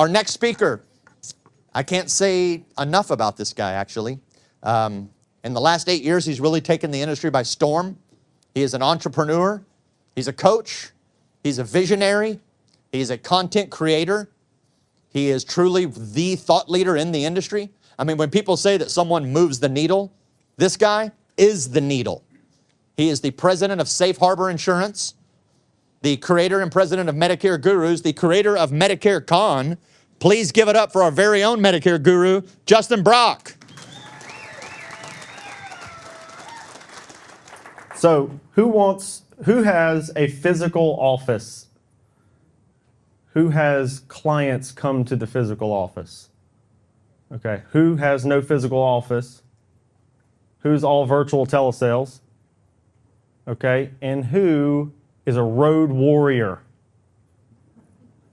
Our next speaker, I can't say enough about this guy, actually. In the last 8 years, he's really taken the industry by storm. He is an entrepreneur. He's a coach. He's a visionary. He's a content creator. He is truly the thought leader in the industry. I mean, when people say that someone moves the needle, this guy is the needle. He is the president of Safe Harbor Insurance, the creator and president of Medicare Gurus, the creator of Medicare Con. Please give it up for our very own Medicare guru, Justin Brock. So, who has a physical office? Who has clients come to the physical office? Okay, who has no physical office? Who's all virtual telesales? Okay, and who is a road warrior?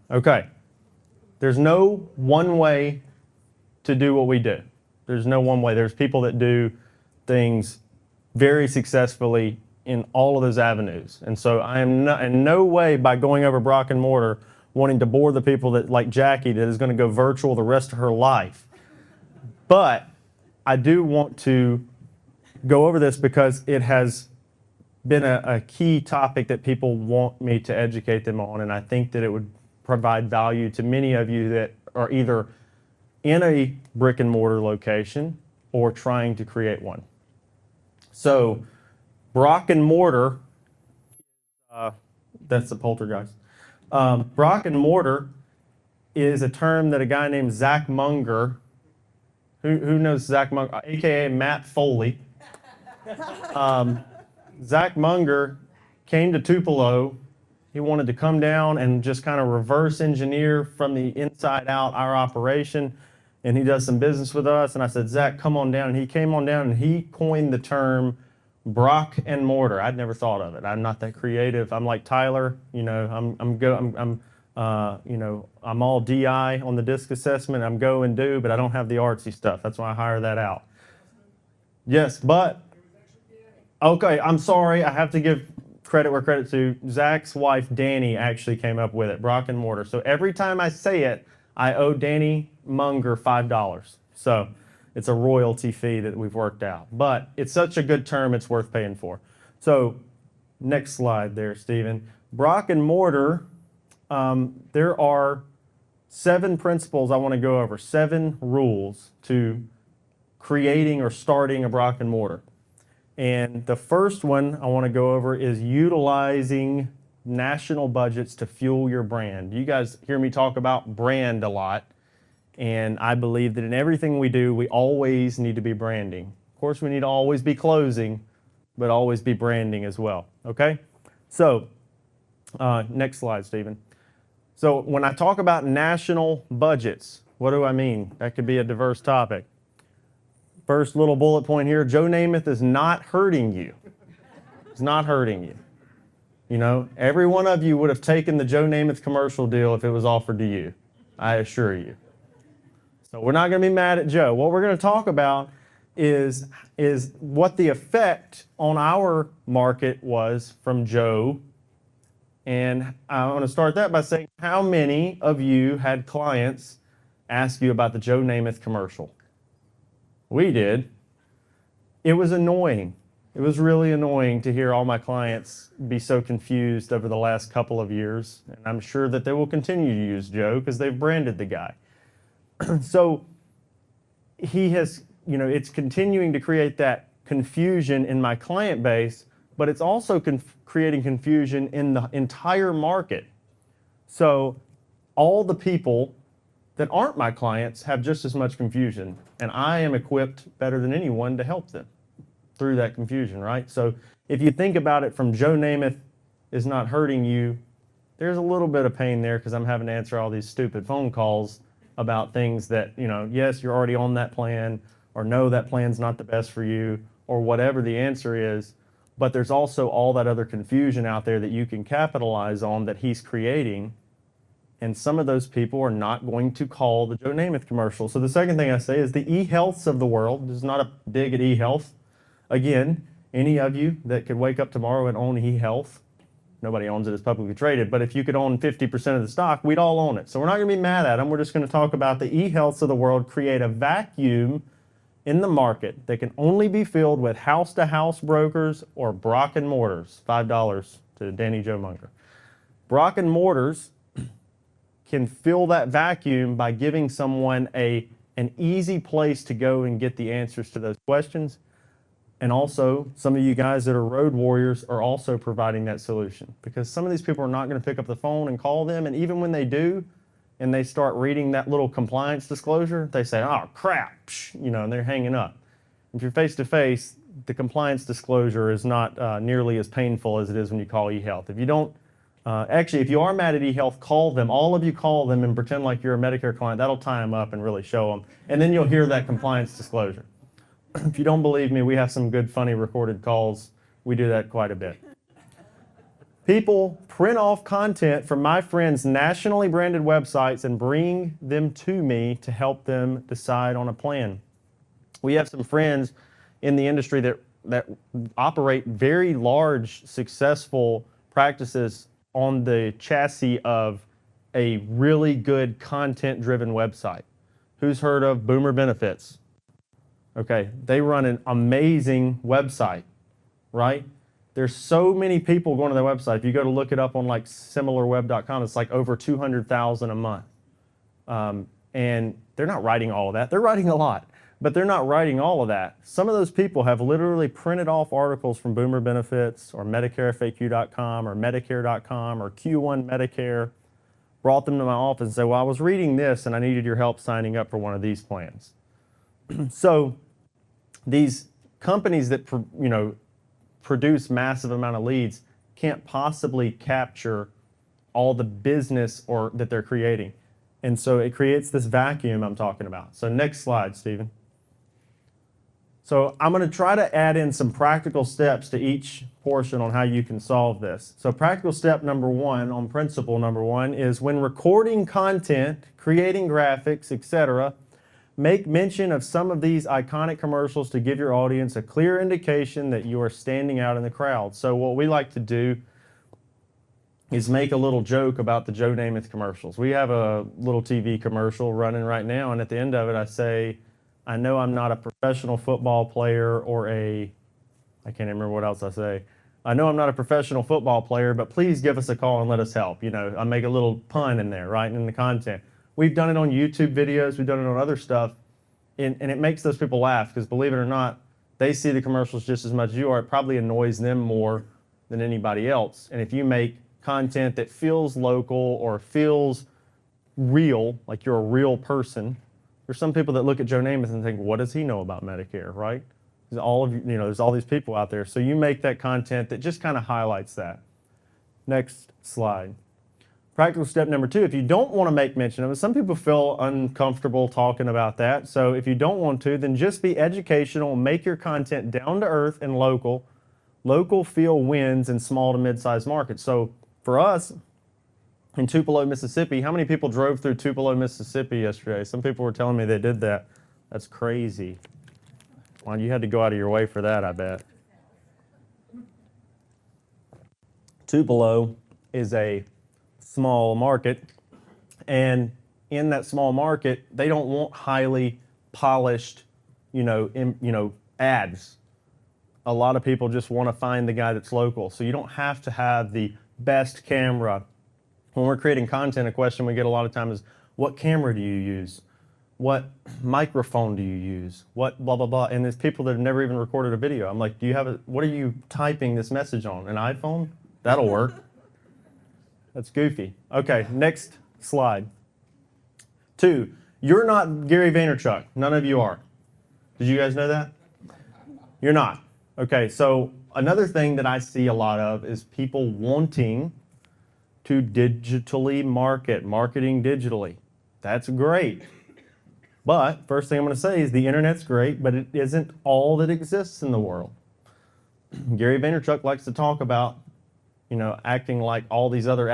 Okay, there's no one way to do what we do. There's no one way. There's people that do things very successfully in all of those avenues. And so I am not, in no way by going over Brock and Mortar wanting to bore the people that like Jackie that is going to go virtual the rest of her life. But I do want to go over this because it has been a key topic that people want me to educate them on, and I think that it would provide value to many of you that are either in a brick and mortar location or trying to create one. So Brock and Mortar, that's the poltergeist. Brock and Mortar is a term that a guy named Zach Munger, who knows Zach Munger, aka Matt Foley. Zach Munger came to Tupelo. He wanted to come down and just kind of reverse engineer from the inside out our operation, and he does some business with us. And I said, Zach, come on down. And he came on down and he coined the term Brock and Mortar. I'd never thought of it. I'm not that creative. I'm like Tyler, you know. I'm all DI on the disc assessment. I'm go and do, but I don't have the artsy stuff. That's why I hire that out. Yes, but okay. I'm sorry. I have to give credit where credit's due. Zach's wife Danny actually came up with it. Brock and Mortar. So every time I say it, I owe Danny Munger $5. So it's a royalty fee that we've worked out. But it's such a good term, it's worth paying for. So next slide there, Stephen. Brock and Mortar, there are 7 principles I want to go over, 7 rules to creating or starting a Brock and Mortar. And the first one I want to go over is utilizing national budgets to fuel your brand. You guys hear me talk about brand a lot. And I believe that in everything we do, we always need to be branding. Of course, we need to always be closing, but always be branding as well, okay? So, next slide, Stephen. So when I talk about national budgets, what do I mean? That could be a diverse topic. First little bullet point here, Joe Namath is not hurting you. It's not hurting you. You know, every one of you would have taken the Joe Namath commercial deal if it was offered to you, I assure you. So we're not going to be mad at Joe. What we're going to talk about is what the effect on our market was from Joe. And I want to start that by saying, how many of you had clients ask you about the Joe Namath commercial? We did. It was annoying. It was really annoying to hear all my clients be so confused over the last couple of years. And I'm sure that they will continue to use Joe because they've branded the guy. So he has, you know, it's continuing to create that confusion in my client base, but it's also creating confusion in the entire market. So all the people that aren't my clients have just as much confusion, and I am equipped better than anyone to help them through that confusion, right? So if you think about it from Joe Namath is not hurting you, there's a little bit of pain there because I'm having to answer all these stupid phone calls about things that, you know, yes, you're already on that plan, or no, that plan's not the best for you, or whatever the answer is. But there's also all that other confusion out there that you can capitalize on that he's creating. And some of those people are not going to call the Joe Namath commercial. So the second thing I say is the eHealths of the world. This is not a dig at eHealth. Again, any of you that could wake up tomorrow and own eHealth, Nobody owns it, it's publicly traded, but if you could own 50% of the stock, we'd all own it. So we're not going to be mad at them. We're just going to talk about the eHealths of the world create a vacuum in the market that can only be filled with house-to-house brokers or Brock and Mortars. $5 to Danny Joe Munger. Brock and Mortars can fill that vacuum by giving someone an easy place to go and get the answers to those questions. And also, some of you guys that are road warriors are also providing that solution, because some of these people are not going to pick up the phone and call them. And even when they do, and they start reading that little compliance disclosure, they say, oh, crap, and they're hanging up. If you're face-to-face, the compliance disclosure is not nearly as painful as it is when you call eHealth. If you don't, actually, if you are mad at eHealth, call them. All of you call them and pretend like you're a Medicare client. That'll tie them up and really show them. And then you'll hear that compliance disclosure. If you don't believe me, we have some good, funny recorded calls. We do that quite a bit. People print off content from my friends' nationally branded websites and bring them to me to help them decide on a plan. We have some friends in the industry that operate very large, successful practices on the chassis of a really good content-driven website. Who's heard of Boomer Benefits? Okay, they run an amazing website, right? There's so many people going to their website. If you go to look it up on like similarweb.com, it's like over 200,000 a month. And they're not writing all of that. They're writing a lot, but they're not writing all of that. Some of those people have literally printed off articles from Boomer Benefits or MedicareFAQ.com or Medicare.com or Q1 Medicare, brought them to my office and said, well, I was reading this and I needed your help signing up for one of these plans. So these companies that produce massive amount of leads can't possibly capture all the business that they're creating. And so it creates this vacuum I'm talking about. So next slide, Stephen. So I'm going to try to add in some practical steps to each portion on how you can solve this. So practical step number one on principle number one is when recording content, creating graphics, etc., make mention of some of these iconic commercials to give your audience a clear indication that you are standing out in the crowd. So what we like to do is make a little joke about the Joe Namath commercials. We have a little TV commercial running right now, and at the end of it I say, I know I'm not a professional football player or I can't remember what else I say. I know I'm not a professional football player, but please give us a call and let us help. I make a little pun in there, right, in the content. We've done it on YouTube videos, we've done it on other stuff, and it makes those people laugh because, believe it or not, they see the commercials just as much as you are. It probably annoys them more than anybody else. And if you make content that feels local or feels real, like you're a real person, there's some people that look at Joe Namath and think, what does he know about Medicare, right? There's all these people out there. So you make that content that just kind of highlights that. Next slide. Practical step number two, if you don't want to make mention of it, some people feel uncomfortable talking about that. So if you don't want to, then just be educational, make your content down to earth and local. Local feel wins in small to mid-sized markets. So for us in Tupelo, Mississippi, how many people drove through Tupelo, Mississippi yesterday? Some people were telling me they did that. That's crazy. Well, you had to go out of your way for that, I bet. Tupelo is a small market, and in that small market, they don't want highly polished, ads. A lot of people just want to find the guy that's local. So you don't have to have the best camera. When we're creating content, a question we get a lot of times is, what camera do you use? What microphone do you use? What blah, blah, blah. And there's people that have never even recorded a video. I'm like, what are you typing this message on? An iPhone? That'll work. That's goofy. Okay, next slide. 2, you're not Gary Vaynerchuk. None of you are. Did you guys know that? You're not. Okay, so another thing that I see a lot of is people wanting to digitally marketing digitally. That's great. But first thing I'm going to say is the internet's great, but it isn't all that exists in the world. Gary Vaynerchuk likes to talk about acting like all these other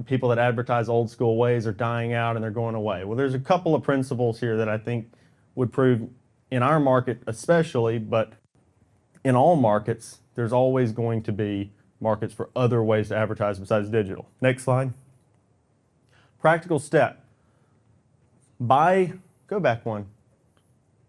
people that advertise old school ways are dying out and they're going away. Well, there's a couple of principles here that I think would prove, in our market especially, but in all markets, there's always going to be markets for other ways to advertise besides digital. Next slide. Practical step. Go back one.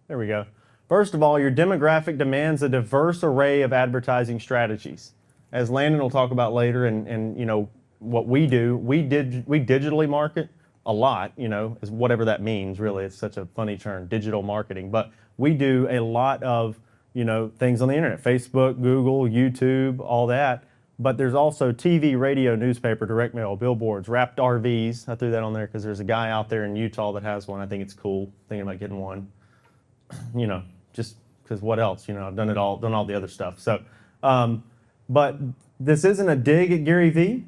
There we go. First of all, your demographic demands a diverse array of advertising strategies. As Landon will talk about later, and you know what we do, we digitally market a lot, you know, is whatever that means. Really, it's such a funny term, digital marketing. But we do a lot of, you know, things on the internet: Facebook, Google, YouTube, all that. But there's also TV, radio, newspaper, direct mail, billboards, wrapped RVs. I threw that on there because there's a guy out there in Utah that has one. I think it's cool. Thinking about getting one. You know, just because what else? You know, I've done all the other stuff. So, but this isn't a dig at Gary Vee.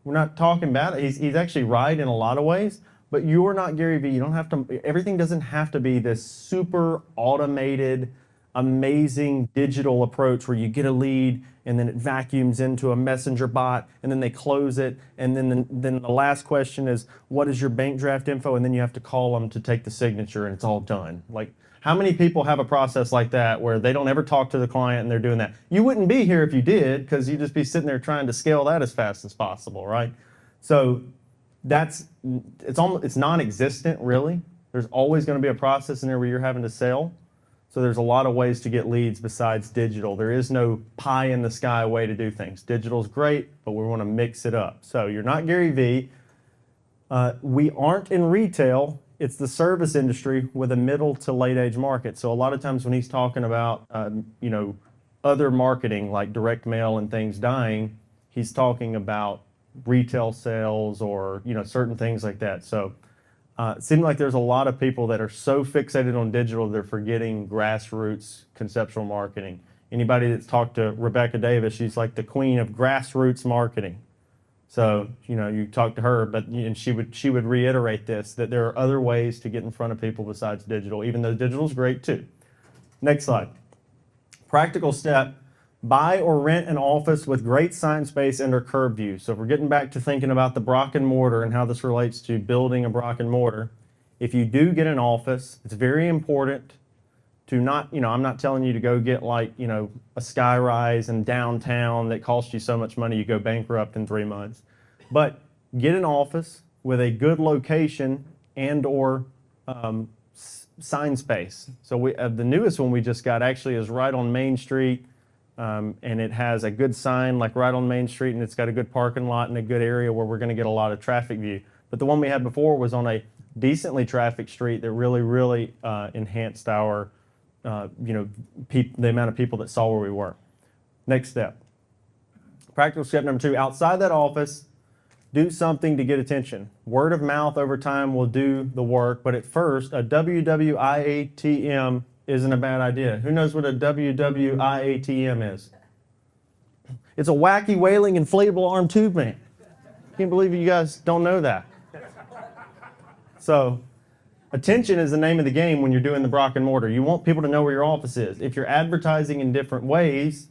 We're not talking about it. He's actually right in a lot of ways. But you're not Gary Vee. You don't have to. Everything doesn't have to be this super automated, amazing digital approach where you get a lead and then it vacuums into a messenger bot and then they close it, and then the last question is, what is your bank draft info? And then you have to call them to take the signature and it's all done. Like, how many people have a process like that where they don't ever talk to the client and they're doing that? You wouldn't be here if you did, because you'd just be sitting there trying to scale that as fast as possible, right? So it's non-existent, really. There's always going to be a process in there where you're having to sell. So there's a lot of ways to get leads besides digital. There is no pie in the sky way to do things. Digital's great, but we want to mix it up. So you're not Gary Vee. We aren't in retail. It's the service industry with a middle to late age market. So a lot of times when he's talking about, you know, other marketing like direct mail and things dying, he's talking about retail sales or, you know, certain things like that. So it seems like there's a lot of people that are so fixated on digital, they're forgetting grassroots conceptual marketing. Anybody that's talked to Rebecca Davis, she's like the queen of grassroots marketing. So, you know, you talk to her, and she would reiterate this, that there are other ways to get in front of people besides digital, even though digital's great too. Next slide. Practical step: buy or rent an office with great sign space and or curb view. So if we're getting back to thinking about the brick and mortar and how this relates to building a brick and mortar, if you do get an office, it's very important to not, you know, I'm not telling you to go get like, you know, a skyrise in downtown that costs you so much money you go bankrupt in 3 months. But get an office with a good location and or sign space. So the newest one we just got actually is right on Main Street, and it has a good sign like right on Main Street, and it's got a good parking lot and a good area where we're going to get a lot of traffic view. But the one we had before was on a decently trafficked street that really enhanced our you know, the amount of people that saw where we were. Next step. Practical step number 2, outside that office, do something to get attention. Word of mouth over time will do the work, but at first, a WWIATM isn't a bad idea. Who knows what a WWIATM is? It's a wacky, wailing, inflatable arm tube man. Can't believe you guys don't know that. So, attention is the name of the game when you're doing the brick and mortar. You want people to know where your office is. If you're advertising in different ways,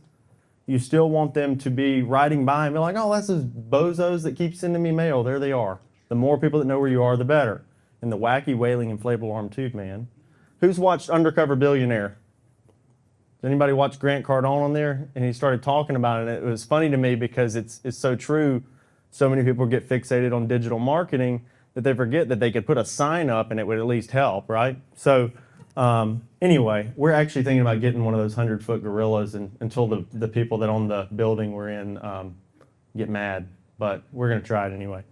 you still want them to be riding by and be like, oh, that's those bozos that keep sending me mail. There they are. The more people that know where you are, the better. And the wacky, wailing, inflatable arm tube man. Who's watched Undercover Billionaire? Does anybody watch Grant Cardone on there? And he started talking about it. It was funny to me because it's so true. So many people get fixated on digital marketing that they forget that they could put a sign up and it would at least help, right? So anyway, we're actually thinking about getting one of those 100-foot gorillas until the people that own the building we're in get mad, but we're going to try it anyway.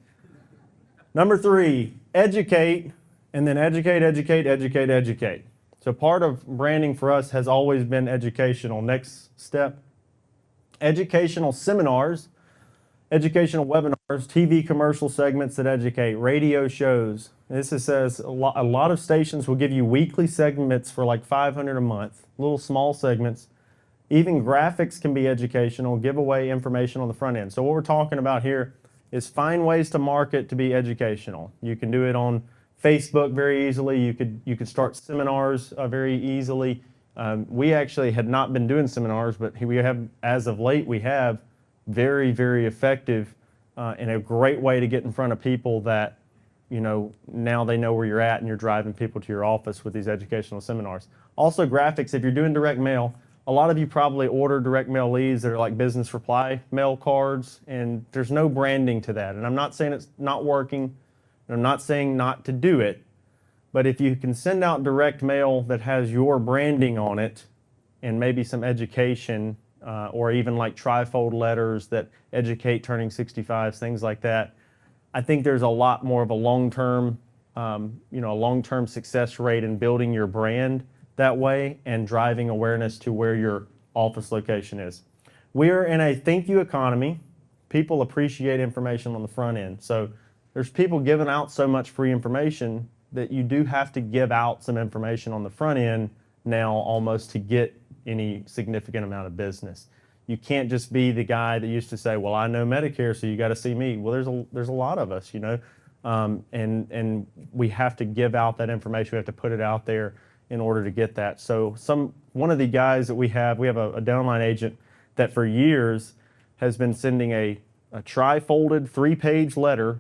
Number 3, educate, and then educate, educate, educate, educate. So part of branding for us has always been educational. Next step, educational seminars, educational webinars, TV commercial segments that educate, radio shows. This says a lot of stations will give you weekly segments for like $500 a month, little small segments. Even graphics can be educational, give away information on the front end. So what we're talking about here is find ways to market to be educational. You can do it on Facebook very easily. You could start seminars very easily. We actually had not been doing seminars, but we have, as of late, we have very, very effective and a great way to get in front of people that, you know, now they know where you're at and you're driving people to your office with these educational seminars. Also graphics, if you're doing direct mail, a lot of you probably order direct mail leads that are like business reply mail cards, and there's no branding to that. And I'm not saying it's not working, and I'm not saying not to do it, but if you can send out direct mail that has your branding on it and maybe some education, or even like trifold letters that educate turning 65s, things like that, I think there's a lot more of a long-term, long-term success rate in building your brand that way and driving awareness to where your office location is. We're in a thank you economy. People appreciate information on the front end. So there's people giving out so much free information that you do have to give out some information on the front end now almost to get any significant amount of business. You can't just be the guy that used to say, well, I know Medicare, so you got to see me. Well, there's a lot of us, and we have to give out that information. We have to put it out there in order to get that. So one of the guys that we have a downline agent that for years has been sending a tri-folded 3-page letter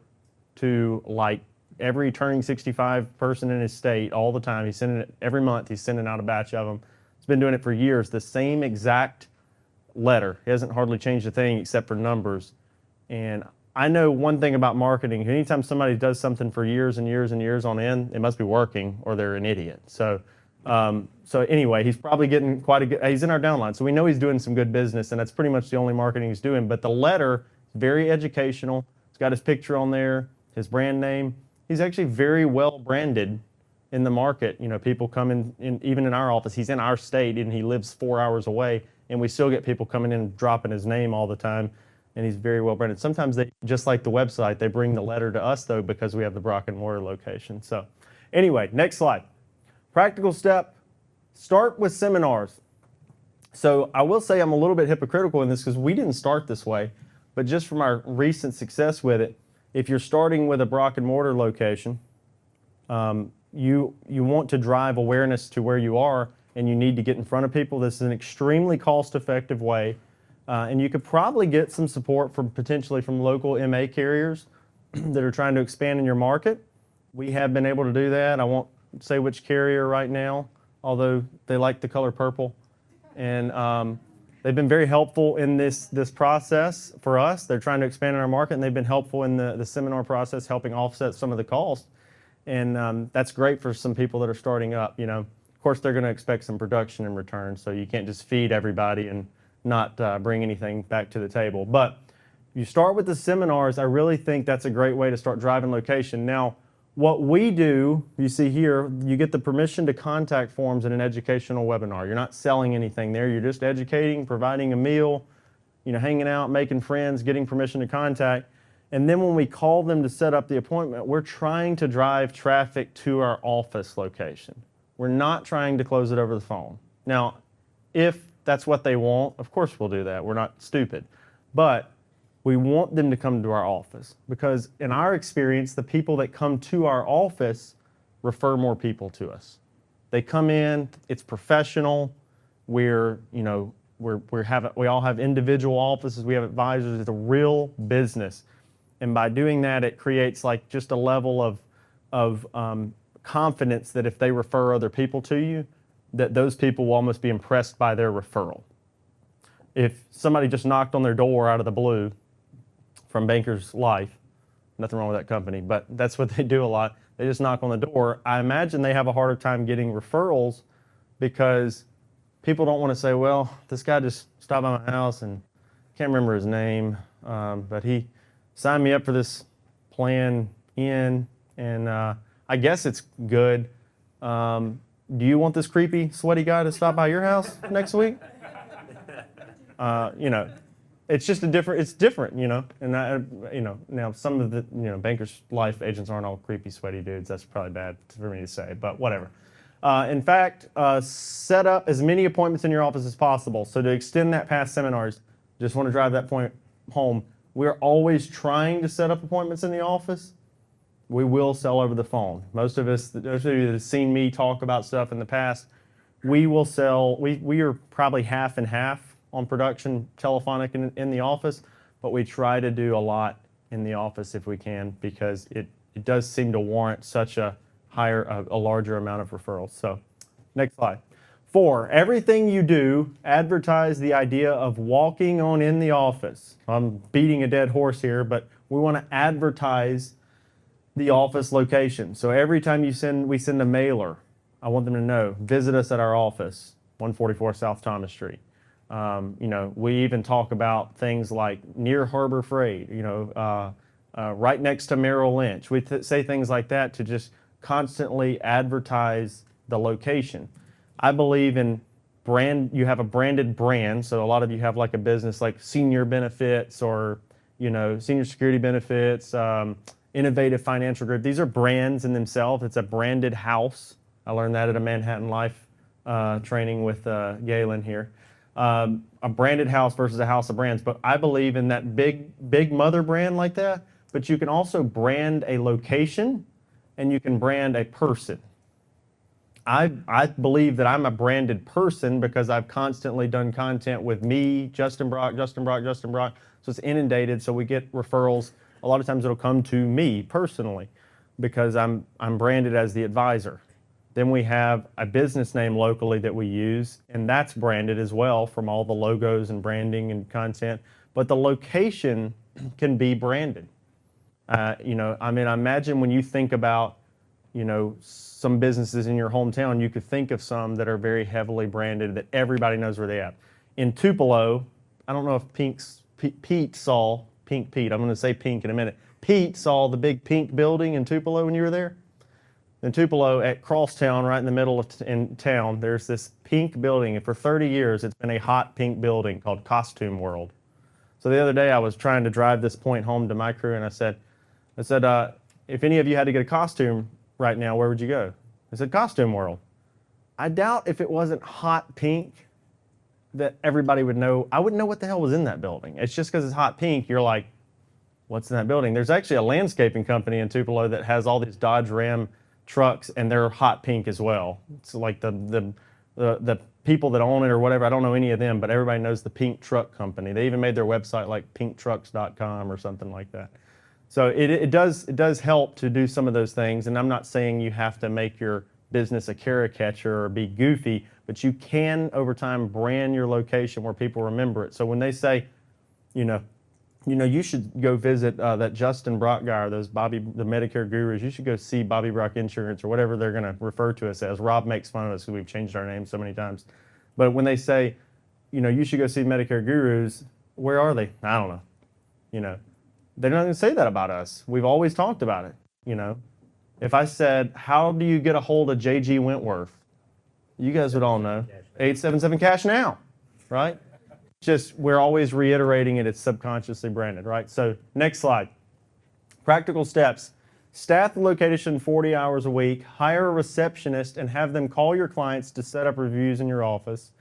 to like every turning 65 person in his state all the time. He's sending it every month. He's sending out a batch of them. He's been doing it for years, the same exact letter. He hasn't hardly changed a thing except for numbers. And I know one thing about marketing. Anytime somebody does something for years and years and years on end, it must be working or they're an idiot. So anyway, he's probably getting he's in our downline. So we know he's doing some good business, and that's pretty much the only marketing he's doing. But the letter is very educational. It's got his picture on there, his brand name. He's actually very well branded in the market. People come in even in our office. He's in our state and he lives 4 hours away, and we still get people coming in and dropping his name all the time, and he's very well branded. Sometimes they, just like the website, they bring the letter to us though because we have the Brock and Mortar location. So anyway, next slide. Practical step, start with seminars. So I will say I'm a little bit hypocritical in this because we didn't start this way, but just from our recent success with it, if you're starting with a Brock and Mortar location, you want to drive awareness to where you are, and you need to get in front of people. This is an extremely cost-effective way, and you could probably get some support potentially from local MA carriers that are trying to expand in your market. We have been able to do that. I won't say which carrier right now, although they like the color purple, and they've been very helpful in this process for us. They're trying to expand in our market, and they've been helpful in the seminar process, helping offset some of the costs. And that's great for some people that are starting up. Of course, they're going to expect some production in return, so you can't just feed everybody and not bring anything back to the table. But you start with the seminars. I really think that's a great way to start driving location. Now, what we do, you see here, you get the permission to contact forms in an educational webinar. You're not selling anything there. You're just educating, providing a meal, hanging out, making friends, getting permission to contact. And then when we call them to set up the appointment, we're trying to drive traffic to our office location. We're not trying to close it over the phone. Now, if that's what they want, of course we'll do that. We're not stupid. But we want them to come to our office because in our experience, the people that come to our office refer more people to us. They come in, it's professional. We all have individual offices. We have advisors. It's a real business. And by doing that, it creates like just a level of confidence that if they refer other people to you, that those people will almost be impressed by their referral. If somebody just knocked on their door out of the blue from Banker's Life, nothing wrong with that company, but that's what they do a lot. They just knock on the door. I imagine they have a harder time getting referrals because people don't want to say, well, this guy just stopped by my house and can't remember his name, but he signed me up for this plan in, and I guess it's good. Do you want this creepy, sweaty guy to stop by your house next week? It's just it's different, and now some of the, Banker's Life agents aren't all creepy, sweaty dudes. That's probably bad for me to say, but whatever. In fact, set up as many appointments in your office as possible. So to extend that past seminars, just want to drive that point home. We're always trying to set up appointments in the office. We will sell over the phone. Most of you that have seen me talk about stuff in the past, we will sell. We are probably half and half on production, telephonic in the office, but we try to do a lot in the office if we can because it does seem to warrant such a larger amount of referrals. So next slide. 4, everything you do, advertise the idea of walking on in the office. I'm beating a dead horse here, but we want to advertise the office location. So every time we send a mailer, I want them to know, visit us at our office, 144 South Thomas Street. We even talk about things like near Harbor Freight, right next to Merrill Lynch. We say things like that to just constantly advertise the location. I believe in you have a branded brand. So a lot of you have like a business like Senior Benefits or, Senior Security Benefits, Innovative Financial Group. These are brands in themselves. It's a branded house. I learned that at a Manhattan Life training with Galen here. A branded house versus a house of brands. But I believe in that big mother brand like that. But you can also brand a location and you can brand a person. I believe that I'm a branded person because I've constantly done content with me, Justin Brock. So it's inundated. So we get referrals. A lot of times it'll come to me personally because I'm branded as the advisor. Then we have a business name locally that we use, and that's branded as well from all the logos and branding and content. But the location can be branded. I imagine when you think about, some businesses in your hometown, you could think of some that are very heavily branded that everybody knows where they are. In Tupelo, I don't know if Pete saw, Pink Pete, I'm going to say pink in a minute. Pete saw the big pink building in Tupelo when you were there. In Tupelo at Crosstown, right in the middle of in town, there's this pink building. And for 30 years, it's been a hot pink building called Costume World. So the other day, I was trying to drive this point home to my crew, and I said, if any of you had to get a costume right now, where would you go? I said, Costume World. I doubt if it wasn't hot pink that everybody would know. I wouldn't know what the hell was in that building. It's just because it's hot pink, you're like, what's in that building? There's actually a landscaping company in Tupelo that has all these Dodge Ram trucks, and they're hot pink as well. It's like the people that own it or whatever. I don't know any of them, but everybody knows the Pink Truck Company. They even made their website like pinktrucks.com or something like that. So it does help to do some of those things, and I'm not saying you have to make your business a caricature or be goofy, but you can over time brand your location where people remember it. So when they say, you should go visit that Justin Brock guy or those the Medicare gurus, you should go see Bobby Brock Insurance or whatever they're going to refer to us as. Rob makes fun of us because we've changed our name so many times. But when they say, you should go see Medicare gurus, where are they? I don't know. They're not going to say that about us. We've always talked about it. If I said, how do you get a hold of J.G. Wentworth? You guys would all know. 877 Cash Now, right? Just we're always reiterating it. It's subconsciously branded, right? So next slide. Practical steps. Staff the location 40 hours a week. Hire a receptionist and have them call your clients to set up reviews in your office.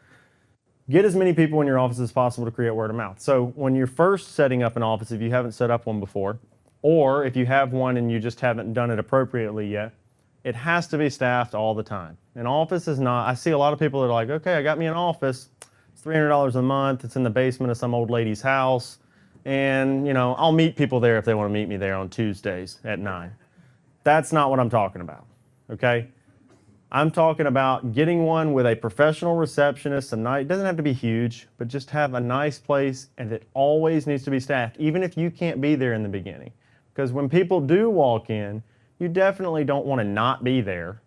Get as many people in your office as possible to create word of mouth. So when you're first setting up an office, if you haven't set up one before, or if you have one and you just haven't done it appropriately yet, it has to be staffed all the time. An office is not, I see a lot of people that are like, okay, I got me an office. It's $300 a month. It's in the basement of some old lady's house. And, I'll meet people there if they want to meet me there on Tuesdays at 9. That's not what I'm talking about, okay? I'm talking about getting one with a professional receptionist. It doesn't have to be huge, but just have a nice place, and it always needs to be staffed, even if you can't be there in the beginning. Because when people do walk in, you definitely don't want to not be there,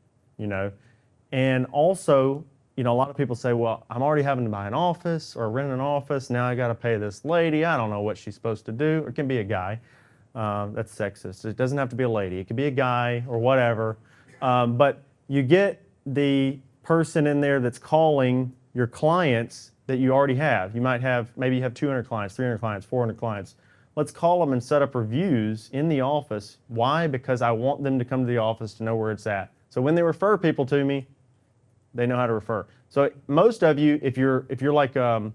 And also, a lot of people say, well, I'm already having to buy an office or rent an office. Now I got to pay this lady. I don't know what she's supposed to do. Or it can be a guy. That's sexist. It doesn't have to be a lady. It could be a guy or whatever. But you get the person in there that's calling your clients that you already have. Maybe you have 200 clients, 300 clients, 400 clients. Let's call them and set up reviews in the office. Why? Because I want them to come to the office to know where it's at. So when they refer people to me, they know how to refer. So most of you, if you're like a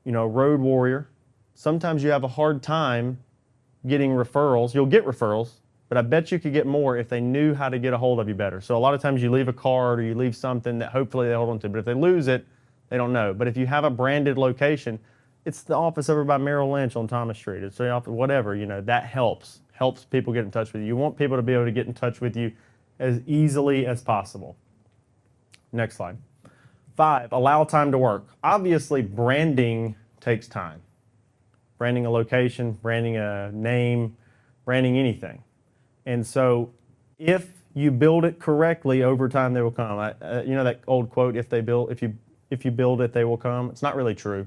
road warrior, sometimes you have a hard time getting referrals. You'll get referrals, but I bet you could get more if they knew how to get a hold of you better. So a lot of times you leave a card or you leave something that hopefully they hold on to, but if they lose it, they don't know. But if you have a branded location, it's the office over by Merrill Lynch on Thomas Street. It's the office, whatever, that helps people get in touch with you. You want people to be able to get in touch with you as easily as possible. Next slide. 5, allow time to work. Obviously, branding takes time. Branding a location, branding a name, branding anything. And so if you build it correctly, over time they will come. You know that old quote, if you build it, they will come? It's not really true.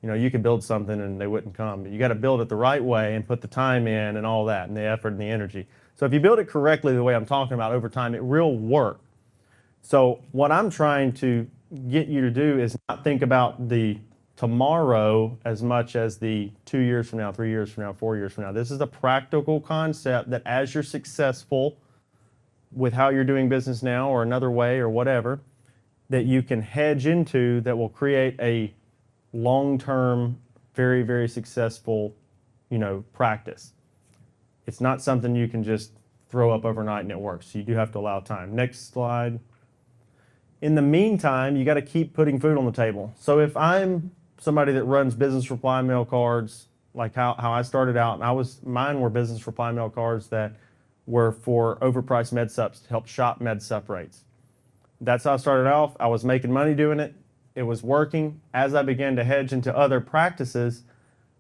You know, you could build something and they wouldn't come, but you got to build it the right way and put the time in and all that, and the effort and the energy. So if you build it correctly the way I'm talking about, over time, it will work. So what I'm trying to get you to do is not think about the tomorrow as much as the 2 years from now, 3 years from now, 4 years from now. This is a practical concept that as you're successful with how you're doing business now or another way or whatever, that you can hedge into, that will create a long-term, very, very successful, practice. It's not something you can just throw up overnight and it works. You do have to allow time. Next slide. In the meantime, you got to keep putting food on the table. So if I'm somebody that runs business reply mail cards, like how I started out, and mine were business reply mail cards that were for overpriced med subs to help shop med sup rates. That's how I started off. I was making money doing it. It was working. As I began to hedge into other practices,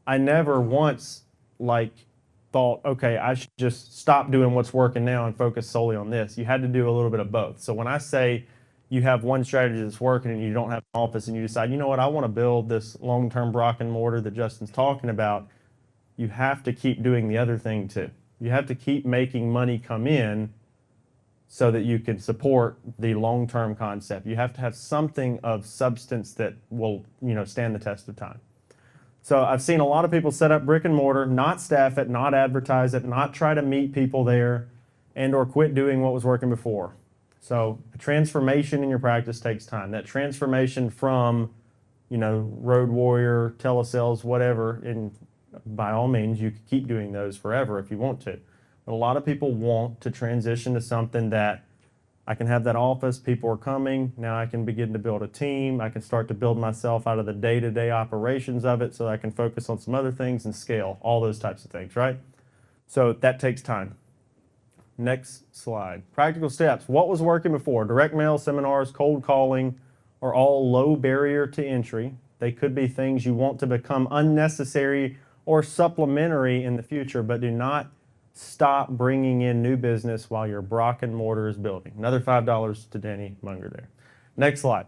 I never once thought, okay, I should just stop doing what's working now and focus solely on this. You had to do a little bit of both. So when I say you have one strategy that's working and you don't have an office and you decide, you know what, I want to build this long-term brick and mortar that Justin's talking about, you have to keep doing the other thing too. You have to keep making money come in so that you can support the long-term concept. You have to have something of substance that will, stand the test of time. So I've seen a lot of people set up brick and mortar, not staff it, not advertise it, not try to meet people there, and or quit doing what was working before. So a transformation in your practice takes time. That transformation from, road warrior, telesales, whatever, and by all means, you can keep doing those forever if you want to. But a lot of people want to transition to something that I can have that office, people are coming, now I can begin to build a team, I can start to build myself out of the day-to-day operations of it so I can focus on some other things and scale, all those types of things, right? So that takes time. Next slide. Practical steps. What was working before? Direct mail, seminars, cold calling are all low barrier to entry. They could be things you want to become unnecessary or supplementary in the future, but do not stop bringing in new business while your brick and mortar is building. Another $5 to Danny Munger there. Next slide.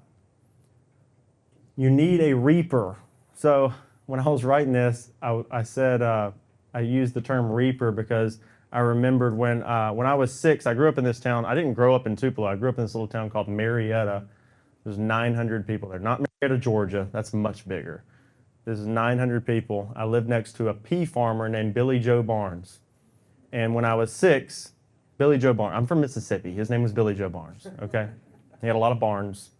You need a reaper. So when I was writing this, I said I used the term reaper because I remembered when I was 6, I grew up in this town. I didn't grow up in Tupelo. I grew up in this little town called Marietta. There's 900 people there. Not Marietta, Georgia. That's much bigger. This is 900 people. I lived next to a pea farmer named Billy Joe Barnes. And when I was 6, Billy Joe Barnes, I'm from Mississippi. His name was Billy Joe Barnes, okay? He had a lot of barns.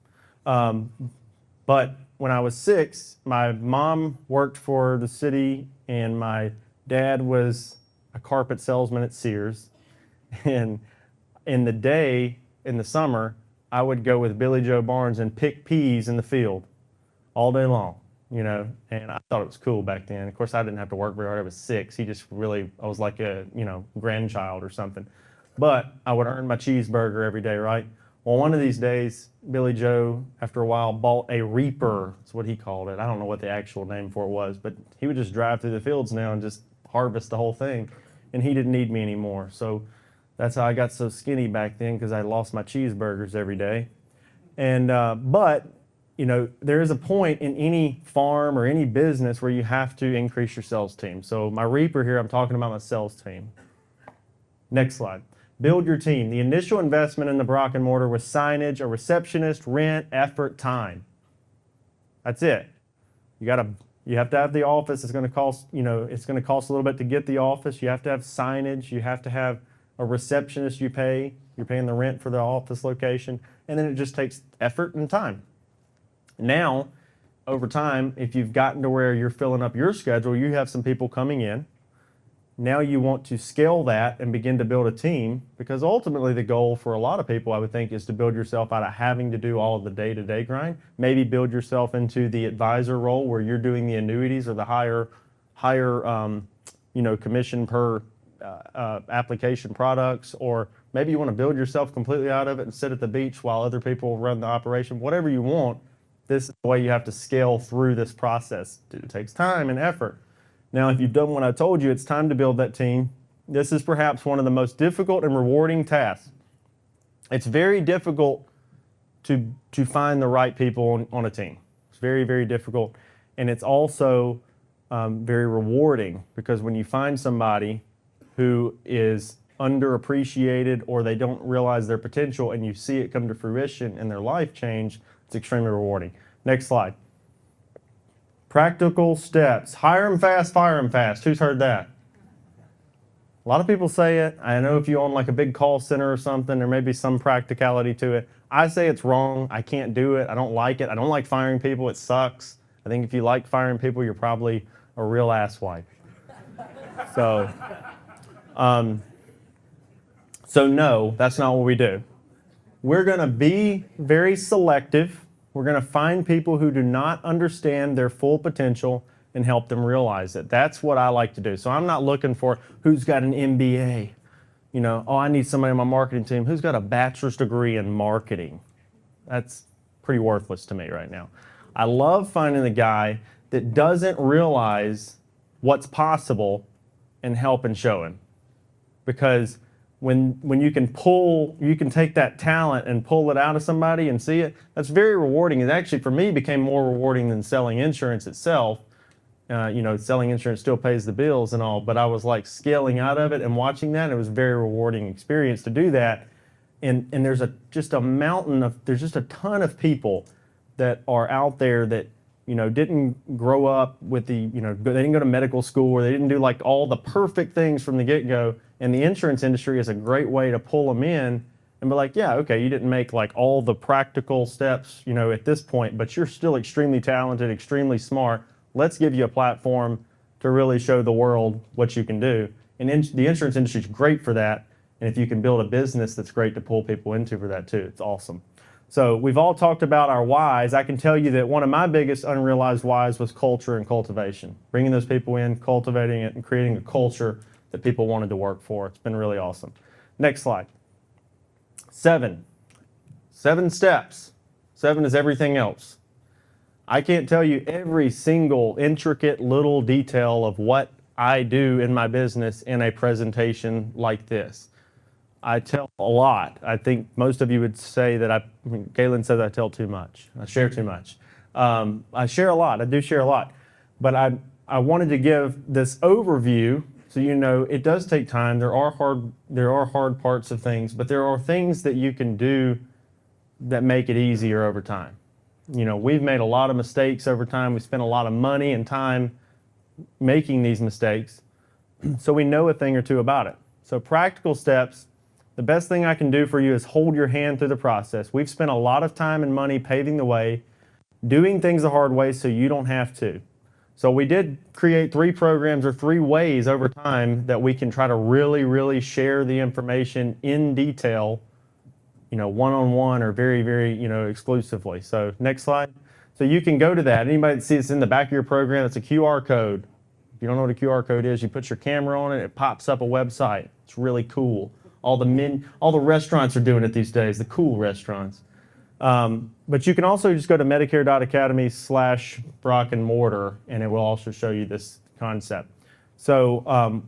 But when I was 6, my mom worked for the city and my dad was a carpet salesman at Sears. And in the summer, I would go with Billy Joe Barnes and pick peas in the field all day long, and I thought it was cool back then. Of course, I didn't have to work very hard. I was 6. I was like a, grandchild or something. But I would earn my cheeseburger every day, right? Well, one of these days, Billy Joe, after a while, bought a reaper. That's what he called it. I don't know what the actual name for it was, but he would just drive through the fields now and just harvest the whole thing. And he didn't need me anymore. So that's how I got so skinny back then, because I lost my cheeseburgers every day. And but there is a point in any farm or any business where you have to increase your sales team. So my reaper here, I'm talking about my sales team. Next slide. Build your team. The initial investment in the brick and mortar was signage, a receptionist, rent, effort, time. That's it. You have to have the office. It's going to cost, it's going to cost a little bit to get the office. You have to have signage. You have to have a receptionist you pay. You're paying the rent for the office location. And then it just takes effort and time. Now, over time, if you've gotten to where you're filling up your schedule, you have some people coming in. Now you want to scale that and begin to build a team, because ultimately the goal for a lot of people, I would think, is to build yourself out of having to do all of the day-to-day grind. Maybe build yourself into the advisor role where you're doing the annuities or the higher commission per application products, or maybe you want to build yourself completely out of it and sit at the beach while other people run the operation. Whatever you want, This is the way you have to scale through this process. It takes time and effort. Now, if you've done what I told you, it's time to build that team. This is perhaps one of the most difficult and rewarding tasks. It's very difficult to find the right people on a team. It's very, very difficult. And it's also very rewarding, because when you find somebody who is underappreciated or they don't realize their potential and you see it come to fruition and their life change, it's extremely rewarding. Next slide. Practical steps. Hire them fast, fire them fast. Who's heard that? A lot of people say it. I know if you own like a big call center or something, there may be some practicality to it. I say it's wrong. I can't do it. I don't like it. I don't like firing people. It sucks. I think if you like firing people, you're probably a real asswipe. So no, that's not what we do. We're going to be very selective. We're going to find people who do not understand their full potential and help them realize it. That's what I like to do. So I'm not looking for who's got an MBA. You know, oh, I need somebody on my marketing team who's got a bachelor's degree in marketing. That's pretty worthless to me right now. I love finding the guy that doesn't realize what's possible and help and show him. Because when you can take that talent and pull it out of somebody and see it, that's very rewarding. It actually, for me, became more rewarding than selling insurance itself. Selling insurance still pays the bills and all, but I was like scaling out of it and watching that. And it was a very rewarding experience to do that. And there's just a ton of people that are out there that, didn't grow up with they didn't go to medical school, or they didn't do like all the perfect things from the get-go. And the insurance industry is a great way to pull them in and be like, yeah, okay, you didn't make like all the practical steps, at this point, but you're still extremely talented, extremely smart. Let's give you a platform to really show the world what you can do. And the insurance industry is great for that. And if you can build a business, that's great to pull people into for that too. It's awesome. So we've all talked about our whys. I can tell you that one of my biggest unrealized whys was culture and cultivation. Bringing those people in, cultivating it, and creating a culture that people wanted to work for. It's been really awesome. Next slide. 7 steps. 7 is everything else. I can't tell you every single intricate little detail of what I do in my business in a presentation like this. I tell a lot. I think most of you would say that Galen says I tell too much. I share too much. I share a lot. I do share a lot. But I wanted to give this overview so it does take time. There are hard parts of things, but there are things that you can do that make it easier over time. We've made a lot of mistakes over time. We spent a lot of money and time making these mistakes, so we know a thing or two about it. So practical steps, the best thing I can do for you is hold your hand through the process. We've spent a lot of time and money paving the way, doing things the hard way so you don't have to. So we did create 3 programs or 3 ways over time that we can try to really, really share the information in detail, one-on-one or very, very, exclusively. So next slide. So you can go to that. Anybody that sees it's in the back of your program, it's a QR code. If you don't know what a QR code is, you put your camera on it, it pops up a website. It's really cool. All the restaurants are doing it these days, the cool restaurants. But you can also just go to medicare.academy/Brock and Mortar, and it will also show you this concept. So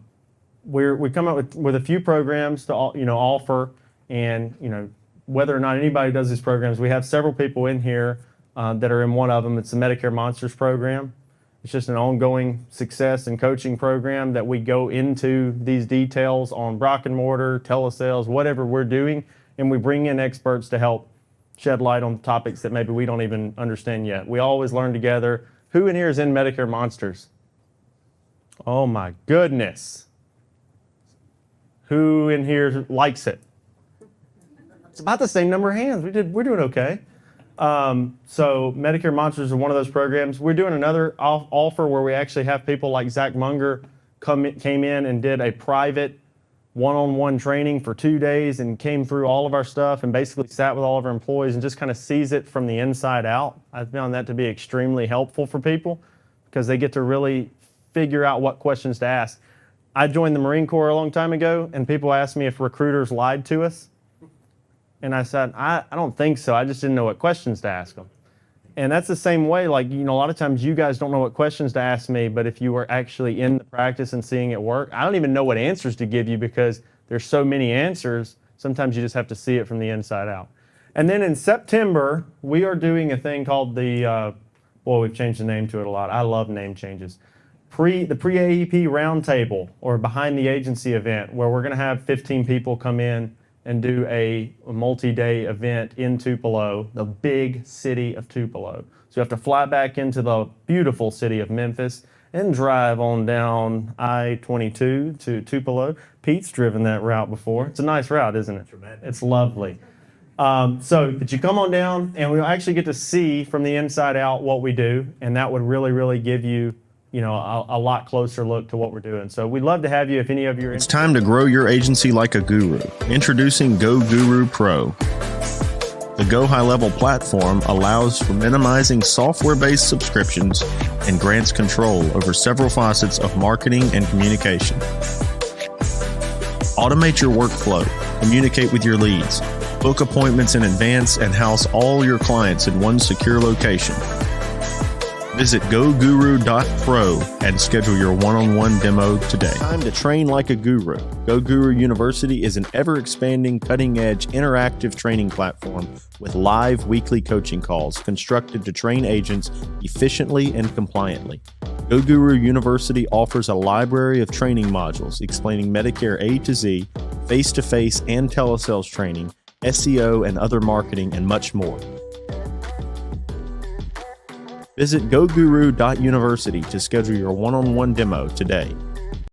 we come up with a few programs to offer, and whether or not anybody does these programs, we have several people in here that are in one of them. It's the Medicare Monsters program. It's just an ongoing success and coaching program that we go into these details on Brock and Mortar, telesales, whatever we're doing, and we bring in experts to help shed light on topics that maybe we don't even understand yet. We always learn together. Who in here is in Medicare Monsters? Oh my goodness. Who in here likes it? It's about the same number of hands. We're doing okay. So Medicare Monsters is one of those programs. We're doing another offer where we actually have people like Zach Munger came in and did a private one-on-one training for 2 days and came through all of our stuff and basically sat with all of our employees and just kind of sees it from the inside out. I've found that to be extremely helpful for people because they get to really figure out what questions to ask. I joined the Marine Corps a long time ago, and people asked me if recruiters lied to us. And I said, I don't think so. I just didn't know what questions to ask them. And that's the same way, like, a lot of times you guys don't know what questions to ask me, but if you were actually in the practice and seeing it work, I don't even know what answers to give you because there's so many answers. Sometimes you just have to see it from the inside out. And then in September, we are doing a thing called we've changed the name to it a lot. I love name changes. The pre-AEP roundtable, or behind the agency event, where we're going to have 15 people come in and do a multi-day event in Tupelo, the big city of Tupelo. So you have to fly back into the beautiful city of Memphis and drive on down I-22 to Tupelo. Pete's driven that route before. It's a nice route, isn't it? Tremendous. It's lovely. But you come on down, and we'll actually get to see from the inside out what we do, and that would really, really give you, a lot closer look to what we're doing. So we'd love to have you if any of you are It's time to grow your agency like a guru. Introducing Go Guru Pro. The Go High Level platform allows for minimizing software-based subscriptions and grants control over several facets of marketing and communication. Automate your workflow, communicate with your leads, book appointments in advance, and house all your clients in one secure location. Visit goguru.pro and schedule your one-on-one demo today. Time to train like a guru. Go Guru University is an ever-expanding, cutting-edge, interactive training platform with live weekly coaching calls constructed to train agents efficiently and compliantly. Go Guru University offers a library of training modules explaining Medicare A to Z, face-to-face and telesales training, SEO and other marketing, and much more. Visit goguru.university to schedule your one-on-one demo today.